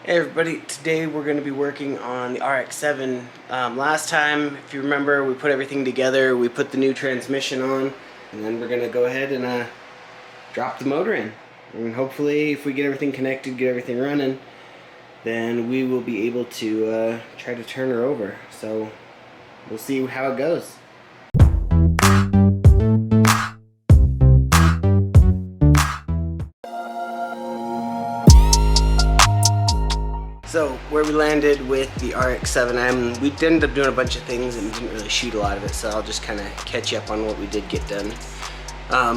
Hey everybody, today we're going to be working on the RX-7. Last time, if you remember, we put everything together, we put the new transmission on, and then we're going to go ahead and drop the motor in. And hopefully, if we get everything connected, get everything running, then we will be able to try to turn her over. So, we'll see how it goes. So where we landed with the RX-7, we ended up doing a bunch of things and didn't really shoot a lot of it, so I'll just kind of catch you up on what we did get done.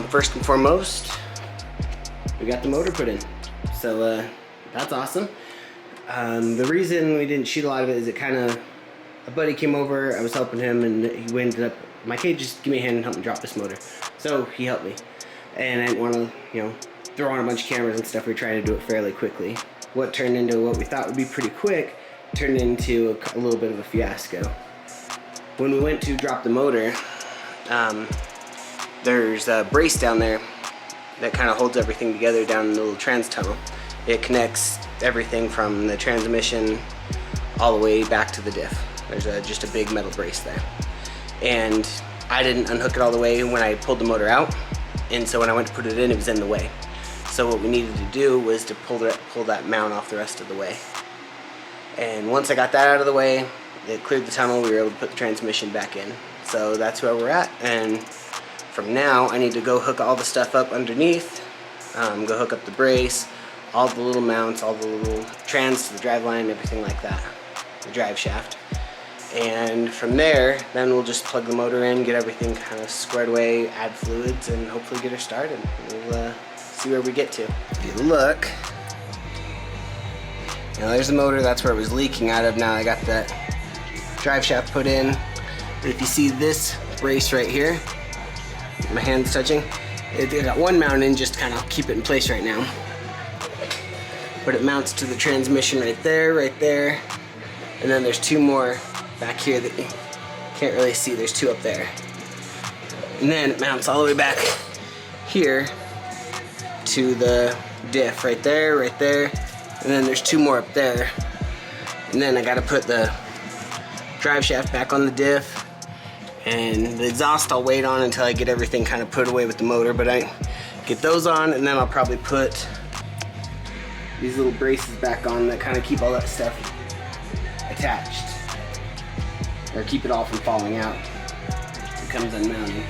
First and foremost, we got the motor put in, so that's awesome. The reason we didn't shoot a lot of it is a buddy came over, I was helping him, and he ended up, Mike, hey, just give me a hand and help me drop this motor. So he helped me, and I didn't want to, throw on a bunch of cameras and stuff. We were trying to do it fairly quickly. What turned into what we thought would be pretty quick turned into a little bit of a fiasco. When we went to drop the motor, there's a brace down there that kind of holds everything together down in the little trans tunnel. It connects everything from the transmission all the way back to the diff. There's just a big metal brace there. And I didn't unhook it all the way when I pulled the motor out, and so when I went to put it in, it was in the way. So what we needed to do was to pull that mount off the rest of the way. And once I got that out of the way, it cleared the tunnel, we were able to put the transmission back in. So that's where we're at, and from now I need to go hook all the stuff up underneath, go hook up the brace, all the little mounts, all the little trans to the drive line, everything like that, the drive shaft. And from there, then we'll just plug the motor in, get everything kind of squared away, add fluids, and hopefully get her started. We'll see where we get to. If you look, there's the motor, that's where it was leaking out of. Now I got that drive shaft put in. But if you see this brace right here, my hand's touching, it got one mount in just to kind of keep it in place right now. But it mounts to the transmission right there, and then there's two more back here that you can't really see. There's two up there. And then it mounts all the way back here to the diff right there, and then there's two more up there. And then I gotta put the drive shaft back on the diff, and the exhaust I'll wait on until I get everything kind of put away with the motor, but I get those on, and then I'll probably put these little braces back on that kind of keep all that stuff attached, or keep it all from falling out. It comes unmounted.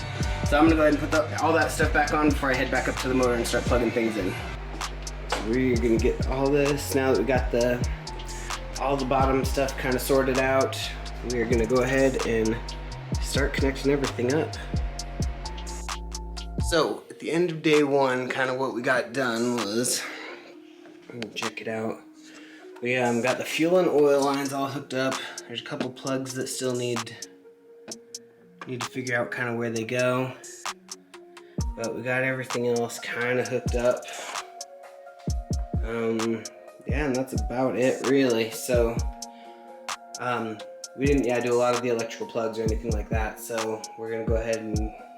So I'm gonna go ahead and put all that stuff back on before I head back up to the motor and start plugging things in. So we're gonna get all this, now that we got all the bottom stuff kind of sorted out, we're gonna go ahead and start connecting everything up. So at the end of day one, kind of what we got done was, check it out. We got the fuel and oil lines all hooked up. There's a couple plugs that still need to figure out kind of where they go, but we got everything else kind of hooked up. Yeah, and that's about it really. So we didn't do a lot of the electrical plugs or anything like that, so we're gonna go ahead and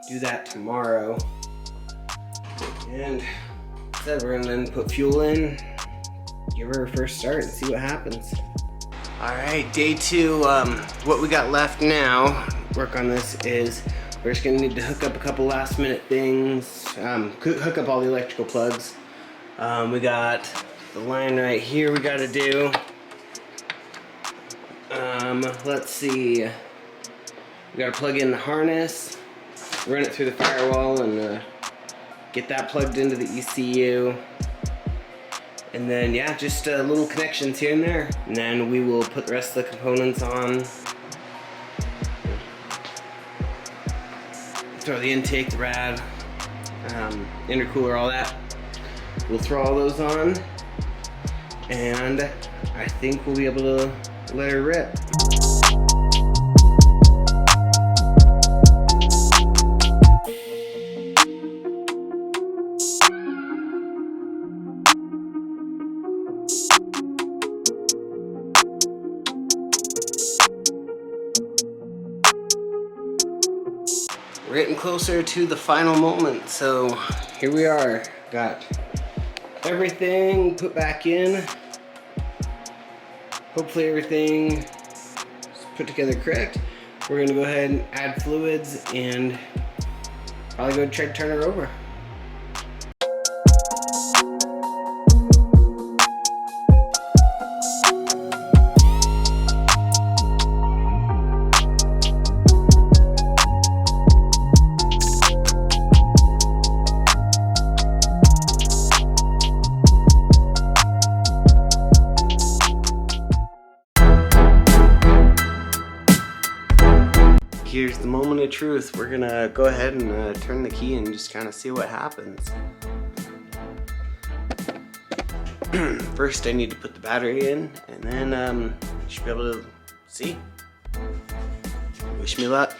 do that tomorrow. And instead we're gonna then put fuel in, give her a first start, and see what happens. Alright, day two, what we got left now, work on this, is we're just gonna need to hook up a couple last minute things, hook up all the electrical plugs. We got the line right here we gotta do. Let's see, we gotta plug in the harness, run it through the firewall, and get that plugged into the ECU. And then just little connections here and there, and then we will put the rest of the components on. Throw the intake, the rad, intercooler, all that. We'll throw all those on, and I think we'll be able to let her rip. We're getting closer to the final moment, so here we are. Got everything put back in. hopefully everything is put together correct. We're gonna go ahead and add fluids and probably go try to turn her over. Here's the moment of truth. We're gonna go ahead and turn the key and just kind of see what happens. First I need to put the battery in, and then you should be able to see. Wish me luck.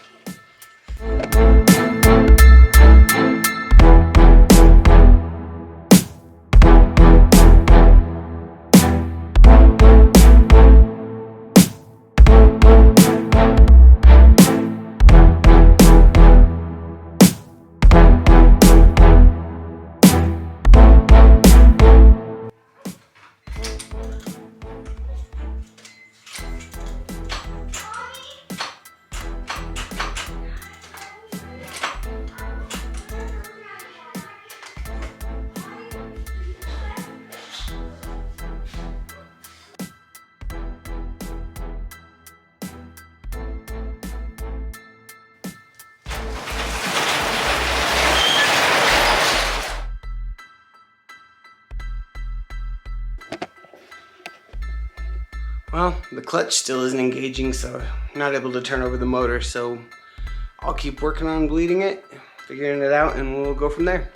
Well, the clutch still isn't engaging, so I'm not able to turn over the motor, so I'll keep working on bleeding it, figuring it out, and we'll go from there.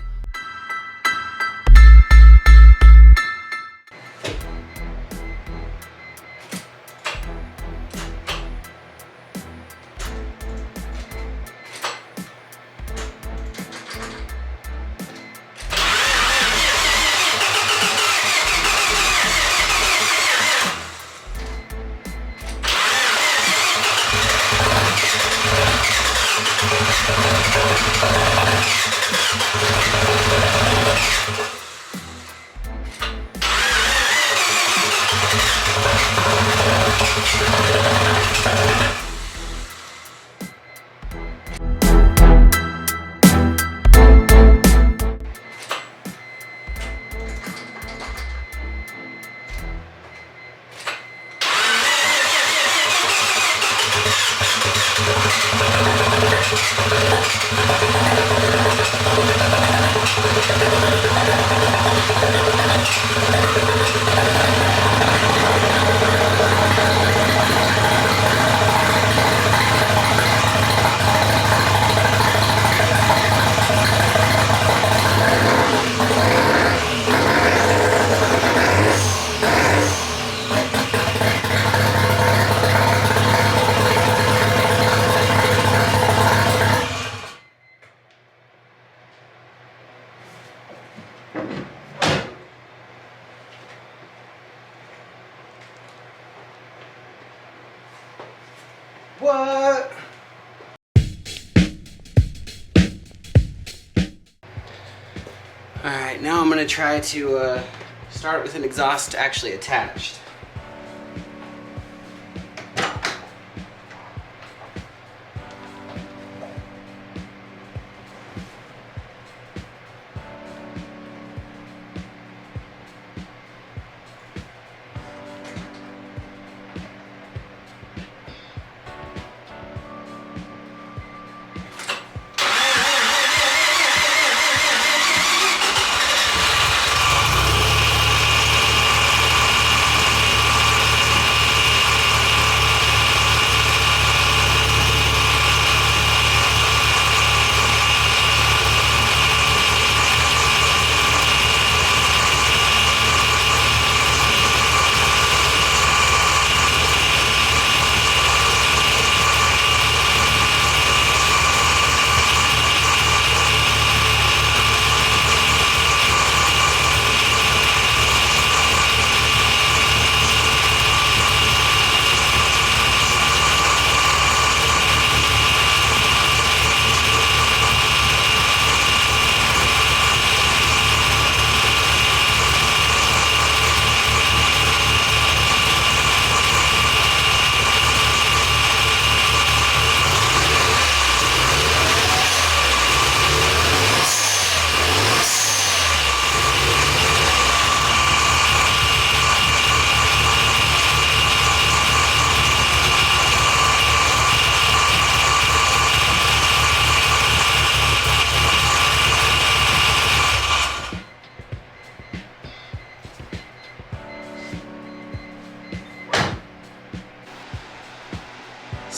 What? Alright, now I'm gonna try to start with an exhaust actually attached.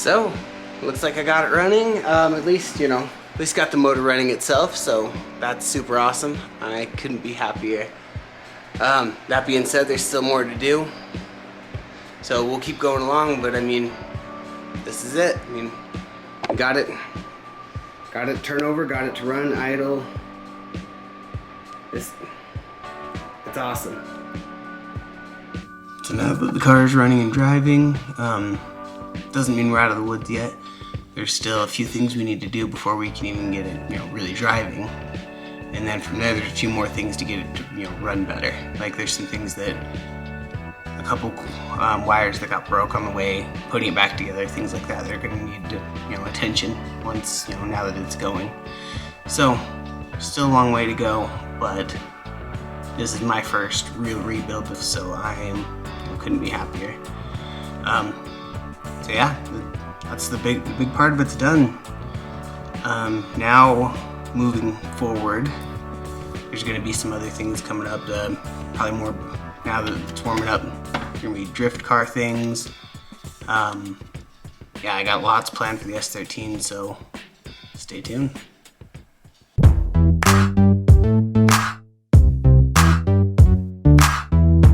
So, looks like I got it running. At least, you know, at least got the motor running itself, so that's super awesome. I couldn't be happier. That being said, there's still more to do. So we'll keep going along, but I mean, this is it. I mean, got it turn over, got it to run, idle. It's awesome. So now that the car is running and driving, doesn't mean we're out of the woods yet. There's still a few things we need to do before we can even get it, you know, really driving. And then from there, there's a few more things to get it to, you know, run better. Like there's some things that, a couple wires that got broke on the way, putting it back together, things like that. They're gonna need to, you know, attention once, you know, now that it's going. So, still a long way to go, but this is my first real rebuild, so couldn't be happier. So yeah, that's the big part of it's done. Now, moving forward, there's gonna be some other things coming up, probably more, now that it's warming up, gonna be drift car things. Yeah, I got lots planned for the S13, so stay tuned.